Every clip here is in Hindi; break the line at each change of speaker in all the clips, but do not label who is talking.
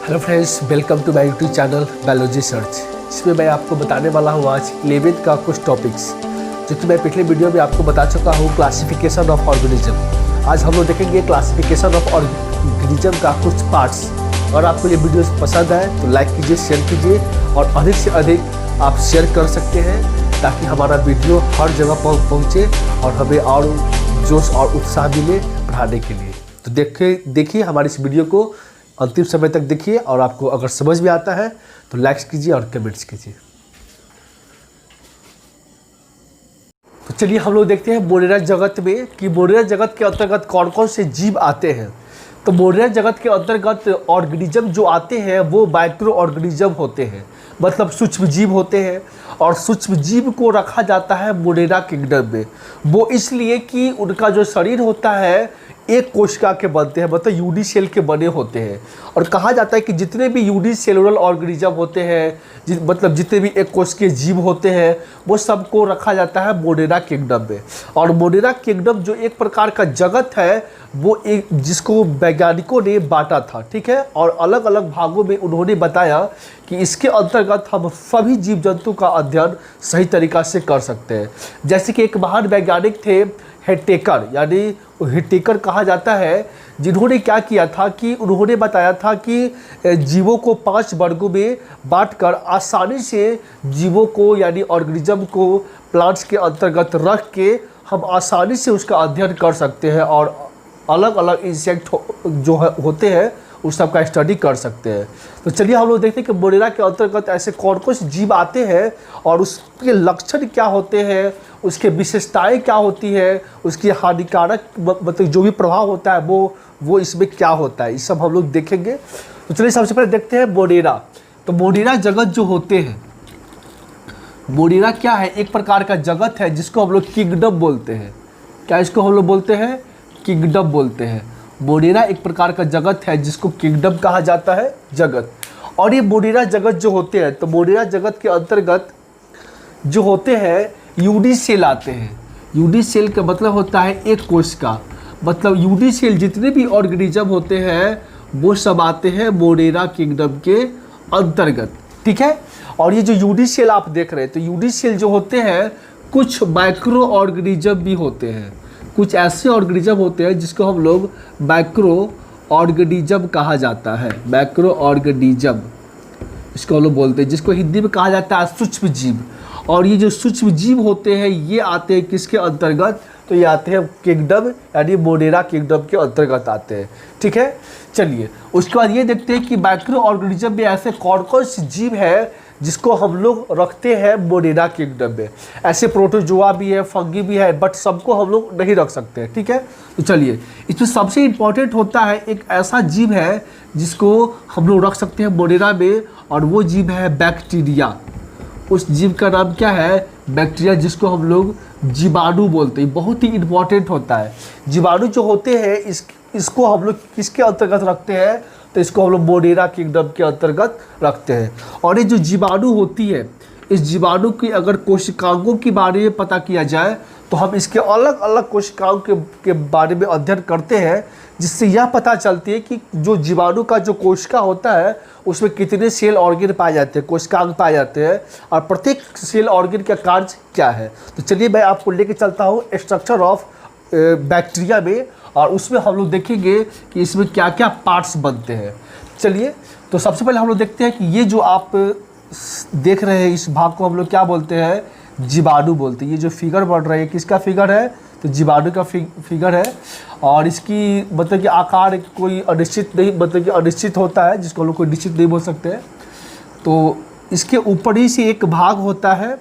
Hello friends, welcome to my YouTube channel biology search. इसमें मैं आपको बताने वाला हूँ आज 11th का कुछ टॉपिक्स जो कि मैं पिछले वीडियो में आपको बता चुका हूँ, क्लासिफिकेशन ऑफ ऑर्गेनिज्म। आज हम लोग देखेंगे क्लासिफिकेशन ऑफ ऑर्गेनिज्म का कुछ पार्ट्स। और आपको ये वीडियो पसंद आए तो लाइक कीजिए, शेयर कीजिए और अधिक से अधिक आप शेयर कर सकते हैं ताकि हमारा वीडियो हर जगह पहुँचे और हमें और जोश और उत्साह मिले पढ़ाने के लिए। तो देखिए हमारे इस वीडियो को अंतिम समय तक देखिए और आपको अगर समझ में आता है तो लाइक्स कीजिए और कमेंट्स कीजिए। तो चलिए हम लोग देखते हैं मोनेरा जगत में कि मोनेरा जगत के अंतर्गत कौन कौन से जीव आते हैं। तो मोनेरा जगत के अंतर्गत ऑर्गेनिज्म जो आते हैं वो माइक्रो ऑर्गेनिज्म होते हैं, मतलब सूक्ष्म जीव होते हैं। और सूक्ष्म जीव को रखा जाता है मोनेरा किंगडम में। वो इसलिए कि उनका जो शरीर होता है एक कोशिका के बनते हैं, मतलब यूनिसेल के बने होते हैं। और कहा जाता है कि जितने भी यूनिसेलुलर ऑर्गेनिज्म होते हैं, मतलब जितने भी एक कोश के जीव होते हैं, वो सबको रखा जाता है मोनेरा किंगडम में। और मोनेरा किंगडम जो एक प्रकार का जगत है वो एक जिसको वैज्ञानिकों ने बांटा था, ठीक है। और अलग अलग भागों में उन्होंने बताया कि इसके अंतर्गत हम सभी जीव जंतु का अध्ययन सही तरीक़ा से कर सकते हैं। जैसे कि एक महान वैज्ञानिक थे हेटेकर, यानी हिटेकर कहा जाता है, जिन्होंने क्या किया था कि उन्होंने बताया था कि जीवों को 5 वर्गों में बांटकर आसानी से जीवों को यानी ऑर्गेनिज्म को प्लांट्स के अंतर्गत रख के हम आसानी से उसका अध्ययन कर सकते हैं और अलग अलग इंसेक्ट जो होते हैं उस सब का स्टडी कर सकते हैं। तो चलिए हम लोग देखते हैं कि मोनेरा के अंतर्गत ऐसे कौन कौन से जीव आते हैं और उसके लक्षण क्या होते हैं, उसके विशेषताएं क्या होती है, उसकी हानिकारक मतलब जो भी प्रभाव होता है वो इसमें क्या होता है, इस सब हम लोग देखेंगे। तो चलिए सबसे पहले देखते हैं मोनेरा। तो मोनेरा जगत जो होते हैं, मोनेरा क्या है, एक प्रकार का जगत है जिसको हम लोग किंगडम बोलते हैं। क्या इसको हम लोग बोलते हैं? किंगडम बोलते हैं। मोनेरा एक प्रकार का जगत है जिसको किंगडम कहा जाता है, जगत। और ये मोनेरा जगत जो होते हैं, तो मोनेरा जगत के अंतर्गत जो होते हैं यूनिसेल आते हैं। यूनिसेल का मतलब होता है एक कोश का, मतलब यूनिसेल जितने भी ऑर्गेनिज्म होते हैं वो सब आते हैं मोनेरा किंगडम के अंतर्गत, ठीक है। और ये जो यूनिसेल आप देख रहे हैं, तो यूनिसेल जो होते हैं कुछ माइक्रो ऑर्गेनिज्म भी होते हैं। कुछ ऐसे ऑर्गेनिज्म होते हैं जिसको हम लोग माइक्रो ऑर्गेनिज्म कहा जाता है। माइक्रो ऑर्गेनिज्म इसको हम लोग बोलते हैं, जिसको हिंदी में कहा जाता है सूक्ष्म जीव। और ये जो सूक्ष्म जीव होते हैं ये आते हैं किसके अंतर्गत? तो ये आते हैं किंगडम यानी मोनेरा किंगडम के अंतर्गत आते हैं, ठीक है। चलिए उसके बाद ये देखते हैं कि माइक्रो ऑर्गेनिज्म में ऐसे कौन कौन से जीव है जिसको हम लोग रखते हैं मोनेरा किंगडम में। ऐसे प्रोटोजोआ भी है, फंगी भी है, बट सबको हम लोग नहीं रख सकते हैं, ठीक है। तो चलिए इसमें सबसे इम्पॉर्टेंट होता है एक ऐसा जीव है जिसको हम लोग रख सकते हैं मोनेरा में, और वो जीव है बैक्टीरिया। उस जीव का नाम क्या है? बैक्टीरिया, जिसको हम लोग जीवाणु बोलते हैं। बहुत ही इम्पॉर्टेंट होता है। जीवाणु जो होते हैं इसको हम लोग किसके अंतर्गत रखते हैं? तो इसको हम लोग मोनेरा किंगडम के अंतर्गत रखते हैं। और ये जो जीवाणु होती है, इस जीवाणु की अगर कोशिकाओं के बारे में पता किया जाए तो हम इसके अलग अलग कोशिकाओं के बारे में अध्ययन करते हैं, जिससे यह पता चलती है कि जो जीवाणु का जो कोशिका होता है उसमें कितने सेल ऑर्गेन पाए जाते हैं, कोशिकांग पाए जाते हैं, और प्रत्येक सेल ऑर्गेन का कार्य क्या है। तो चलिए मैं आपको लेके चलता हूँ स्ट्रक्चर ऑफ बैक्टीरिया में, और उसमें हम लोग देखेंगे कि इसमें क्या क्या पार्ट्स बनते हैं। चलिए तो सबसे पहले हम लोग देखते हैं कि ये जो आप देख रहे हैं इस भाग को हम लोग क्या बोलते हैं? जीवाणु बोलते हैं। ये जो फिगर बन रहा है किसका फिगर है? तो जीवाणु का फिगर है। और इसकी मतलब कि आकार कोई अनिश्चित नहीं, मतलब कि अनिश्चित होता है, जिसको हम लोग कोई निश्चित नहीं बोल सकते हैं। तो इसके ऊपरी से एक भाग होता है,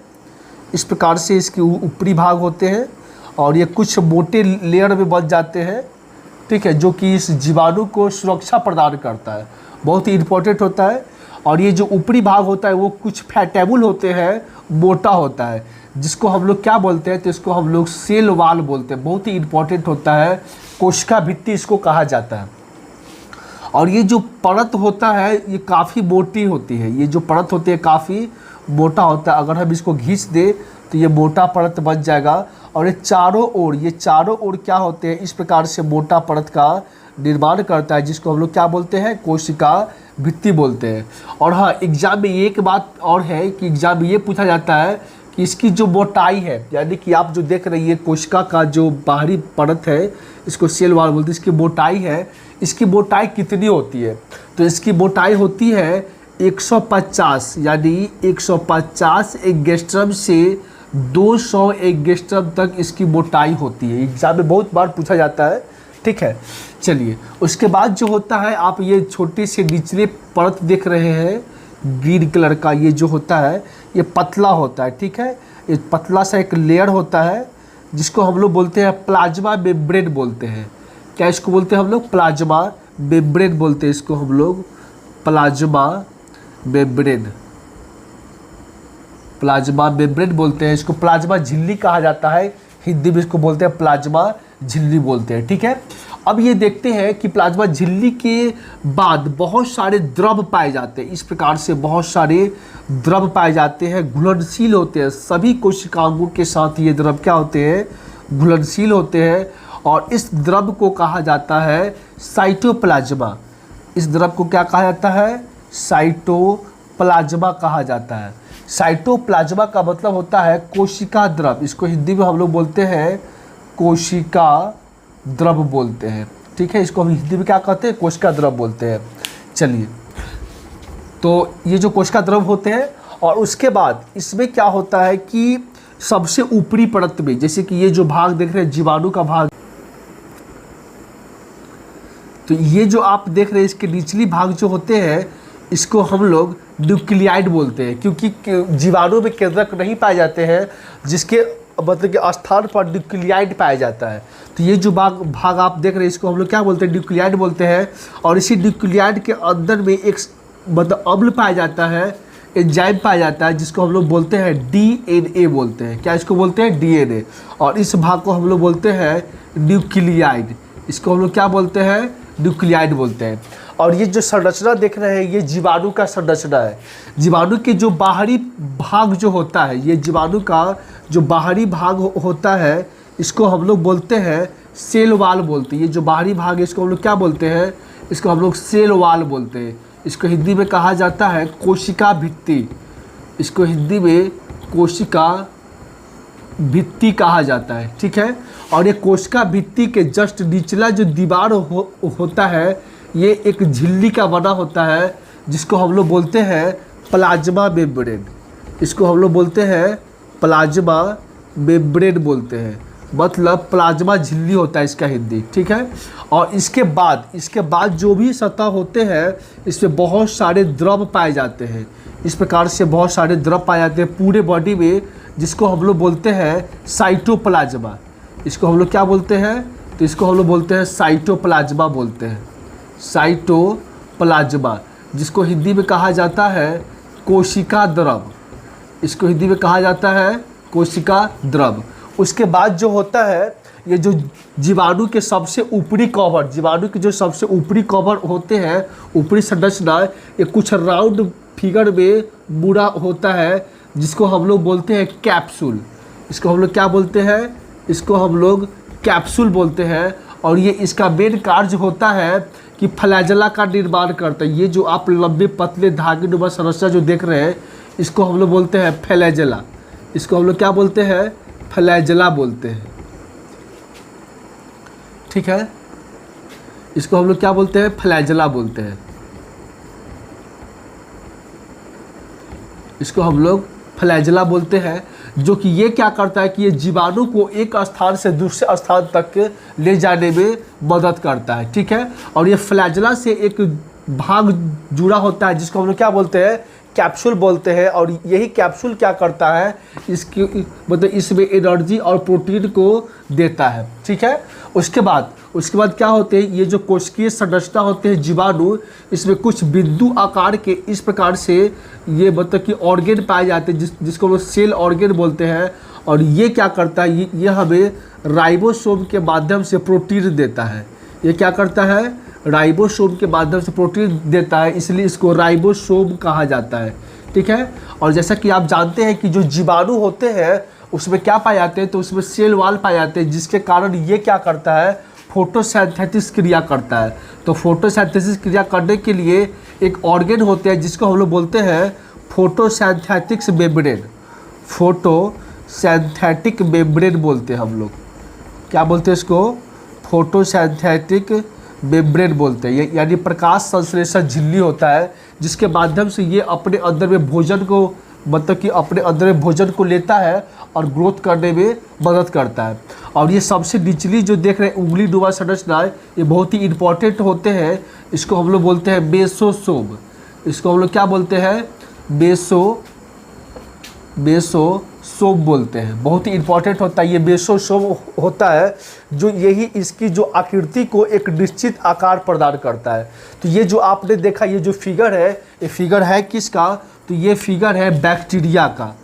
इस प्रकार से इसके ऊपरी भाग होते हैं, और ये कुछ मोटे लेयर में बन जाते हैं, ठीक है, जो कि इस जीवाणु को सुरक्षा प्रदान करता है। बहुत ही इम्पोर्टेंट होता है। और ये जो ऊपरी भाग होता है वो कुछ फैटेबल होते हैं, मोटा होता है, जिसको हम लोग क्या बोलते हैं? तो इसको हम लोग सेल वाल बोलते हैं। बहुत ही इम्पोर्टेंट होता है, कोशिका भित्ति इसको कहा जाता है। और ये जो परत होता है ये काफ़ी मोटी होती है। ये जो परत होती है काफ़ी मोटा होता है। अगर हम इसको घींच दें तो ये मोटा परत बन जाएगा। और ये चारों ओर क्या होते हैं? इस प्रकार से मोटा परत का निर्माण करता है, जिसको हम लोग क्या बोलते हैं? कोशिका भित्ति बोलते हैं। और हाँ, एग्जाम में एक बात और है कि एग्जाम में ये पूछा जाता है कि इसकी जो मोटाई है, यानी कि आप जो देख रही है कोशिका का जो बाहरी परत है, इसको सेल वॉल बोलते हैं, इसकी मोटाई है, इसकी मोटाई कितनी होती है? तो इसकी मोटाई होती है 150, यानी 150 एंगस्ट्रम से 200 एंगस्ट्रम तक इसकी मोटाई होती है। एग्जाम में बहुत बार पूछा जाता है, ठीक है। चलिए, उसके बाद जो होता है, आप ये छोटे से निचले परत देख रहे हैं ग्रीन कलर का, ये जो होता है ये पतला होता है, ठीक है। ये पतला सा एक लेयर होता है जिसको हम लोग बोलते हैं प्लाज्मा मेम्ब्रेन बोलते हैं। क्या इसको बोलते हैं हम लोग? प्लाज्मा मेम्ब्रेन बोलते हैं इसको हम लोग, प्लाज्मा मेम्ब्रेन, प्लाज्मा मेम्ब्रेन बोलते हैं इसको। प्लाज्मा झिल्ली कहा जाता है, हिंदी में इसको बोलते हैं प्लाज्मा झिल्ली बोलते हैं, ठीक है। अब ये देखते हैं कि प्लाज्मा झिल्ली के बाद बहुत सारे द्रव पाए जाते हैं। इस प्रकार से बहुत सारे द्रव पाए जाते हैं, घुलनशील होते हैं। सभी कोशिकाओं के साथ ये द्रव क्या होते हैं? घुलनशील होते हैं। और इस द्रव को कहा जाता है साइटोप्लाज्मा। इस द्रव को क्या कहा जाता है? साइटोप्लाज्मा कहा जाता है। साइटोप्लाज्मा का मतलब होता है कोशिका द्रव। इसको हिंदी में हम लोग बोलते हैं कोशिका द्रव बोलते हैं, ठीक है। इसको हम हिंदी में क्या कहते हैं? कोशिका द्रव बोलते हैं। चलिए, तो ये जो कोशिका द्रव होते हैं, और उसके बाद इसमें क्या होता है कि सबसे ऊपरी परत में, जैसे कि ये जो भाग देख रहे हैं जीवाणु का भाग, तो ये जो आप देख रहे हैं इसके निचली भाग जो होते हैं, इसको हम लोग न्यूक्लियाइड बोलते हैं, क्योंकि जीवाणु में केंद्रक नहीं पाए जाते हैं जिसके मतलब कि स्थान पर न्यूक्लियाइड पाया जाता है। तो ये जो भाग आप देख रहे हैं इसको हम लोग क्या बोलते हैं? न्यूक्लियाइड बोलते हैं। और इसी न्यूक्लियाइड के अंदर में एक मतलब अम्ल पाया जाता है, एंजाइम पाया जाता है, जिसको हम लोग बोलते हैं डीएनए बोलते हैं। क्या इसको बोलते हैं? डीएनए। और इस भाग को हम लोग बोलते हैं न्यूक्लियाइड। इसको हम लोग क्या बोलते हैं? न्यूक्लियाइड बोलते हैं। और ये जो संरचना देख रहे हैं ये जीवाणु का संरचना है। जीवाणु के जो बाहरी भाग जो होता है, ये जीवाणु का जो बाहरी भाग होता है, इसको हम लोग बोलते हैं सेल वाल बोलते हैं। ये जो बाहरी भाग है इसको हम लोग क्या बोलते हैं? इसको हम लोग सेल वाल बोलते हैं। इसको हिंदी में कहा जाता है कोशिका भित्ति। इसको हिंदी में कोशिका भित्ति कहा जाता है, ठीक है। और ये कोशिका भित्ति के जस्ट निचला जो दीवार होता है, ये एक झिल्ली का बना होता है, जिसको हम लोग बोलते हैं प्लाज्मा मेम्ब्रेन। इसको हम लोग बोलते हैं प्लाज्मा मेम्ब्रेन बोलते हैं, मतलब प्लाज्मा झिल्ली होता है इसका हिंदी, ठीक है। और इसके बाद जो भी सतह होते हैं, इसमें बहुत सारे द्रव पाए जाते हैं। इस प्रकार से बहुत सारे द्रव पाए जाते हैं पूरे बॉडी में, जिसको हम लोग बोलते हैं साइटोप्लाज्मा। इसको हम लोग क्या बोलते हैं? तो इसको हम लोग बोलते हैं साइटोप्लाज्मा बोलते हैं, साइटोप्लाज्मा, जिसको हिंदी में कहा जाता है कोशिका द्रव। इसको हिंदी में कहा जाता है कोशिका द्रव। उसके बाद जो होता है, ये जो जीवाणु के सबसे ऊपरी कवर, जीवाणु के जो सबसे ऊपरी कवर होते हैं, ऊपरी संरचना, ये कुछ राउंड फिगर में मुड़ा होता है, जिसको हम लोग बोलते हैं कैप्सूल। इसको हम लोग क्या बोलते हैं? इसको हम लोग कैप्सूल बोलते हैं। और ये इसका मेन कार्य होता है कि फ्लैजेला का निर्माण करता है। ये जो आप लंबे पतले धागे नुमा संरचना जो देख रहे हैं, इसको हम लोग बोलते हैं फ्लैजेला। इसको हम लोग क्या बोलते हैं? फ्लैजेला बोलते हैं, ठीक है। इसको हम लोग क्या बोलते हैं? फ्लैजेला बोलते हैं। इसको हम लोग फ्लैजेला बोलते हैं, जो कि ये क्या करता है कि ये जीवाणु को एक स्थान से दूसरे स्थान तक ले जाने में मदद करता है, ठीक है। और ये फ्लैजेला से एक भाग जुड़ा होता है, जिसको हम लोग क्या बोलते हैं? कैप्सूल बोलते हैं। और यही कैप्सूल क्या करता है? इसकी मतलब इसमें एनर्जी और प्रोटीन को देता है, ठीक है। उसके बाद क्या होते हैं? ये जो कोशिकीय संरचना होते हैं जीवाणु, इसमें कुछ बिंदु आकार के इस प्रकार से ये मतलब कि ऑर्गेन पाए जाते हैं, जिसको लोग सेल ऑर्गेन बोलते हैं। और ये क्या करता है? ये हमें राइबोसोम के माध्यम से प्रोटीन देता है। ये क्या करता है? राइबोसोम के माध्यम से प्रोटीन देता है, इसलिए इसको राइबोसोम कहा जाता है, ठीक है। और जैसा कि आप जानते हैं कि जो जीवाणु होते हैं उसमें क्या पाए जाते हैं? तो उसमें सेल वाल पाए जाते हैं, जिसके कारण ये क्या करता है? फोटोसिंथेसिस क्रिया करता है। तो फोटोसिंथेसिस क्रिया करने के लिए एक ऑर्गन होते हैं जिसको हम लोग बोलते हैं फोटोसिंथेटिक मेम्ब्रेन। फोटोसिंथेटिक मेम्ब्रेन बोलते हैं हम लोग। क्या बोलते हैं इसको? फोटोसिंथेटिक मेम्ब्रेन बोलते हैं। यानी प्रकाश संश्लेषण झिल्ली होता है जिसके माध्यम से ये अपने अंदर में भोजन को, मतलब कि अपने अंदर में भोजन को लेता है और ग्रोथ करने में मदद करता है। और ये सबसे निचली जो देख रहे हैं उंगली डुबा संरचना, ये बहुत ही इंपॉर्टेंट होते हैं। इसको हम लोग बोलते हैं मेसोसोम। इसको हम लोग क्या बोलते हैं? मेसोसोम बोलते हैं। बहुत ही इंपॉर्टेंट होता है ये मेसोसोम होता है, जो यही इसकी जो आकृति को एक निश्चित आकार प्रदान करता है। तो ये जो आपने देखा, ये जो फिगर है, ये फिगर है किसका? तो ये फिगर है बैक्टीरिया का।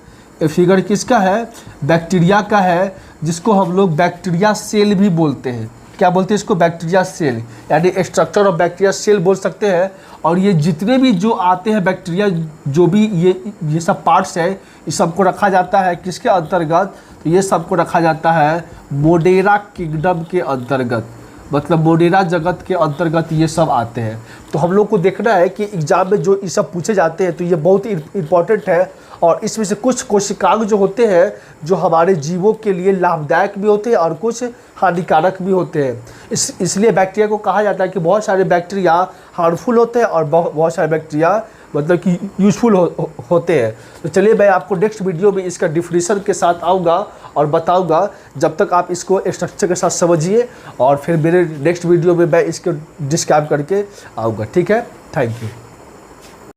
ये फिगर किसका है? बैक्टीरिया का है, जिसको हम लोग बैक्टीरिया सेल भी बोलते हैं। क्या बोलते हैं इसको? बैक्टीरिया सेल, यानी स्ट्रक्चर ऑफ बैक्टीरिया सेल बोल सकते हैं। और ये जितने भी जो आते हैं बैक्टीरिया, जो भी ये सब पार्ट्स है, इस सबको रखा जाता है किसके अंतर्गत? तो ये सबको रखा जाता है मोडेरा किंगडम के अंतर्गत। मतलब मोडेरा जगत के अंतर्गत ये सब आते हैं। तो हम लोग को देखना है कि एग्जाम में जो ये सब पूछे जाते हैं तो ये बहुत ही इम्पॉर्टेंट है। और इसमें से कुछ कोशिकांग जो होते हैं जो हमारे जीवों के लिए लाभदायक भी होते हैं और कुछ हानिकारक भी होते हैं। इसलिए बैक्टीरिया को कहा जाता है कि बहुत सारे बैक्टीरिया हार्मफुल होते हैं और बहुत सारे बैक्टीरिया मतलब कि यूज़फुल होते हैं। तो चलिए मैं आपको नेक्स्ट वीडियो में इसका डिफिनीशन के साथ आऊँगा और बताऊँगा। जब तक आप इसको स्ट्रक्चर के साथ समझिए और फिर मेरे नेक्स्ट वीडियो में मैं इसको डिस्क्राइब करके आऊँगा। ठीक है, थैंक यू।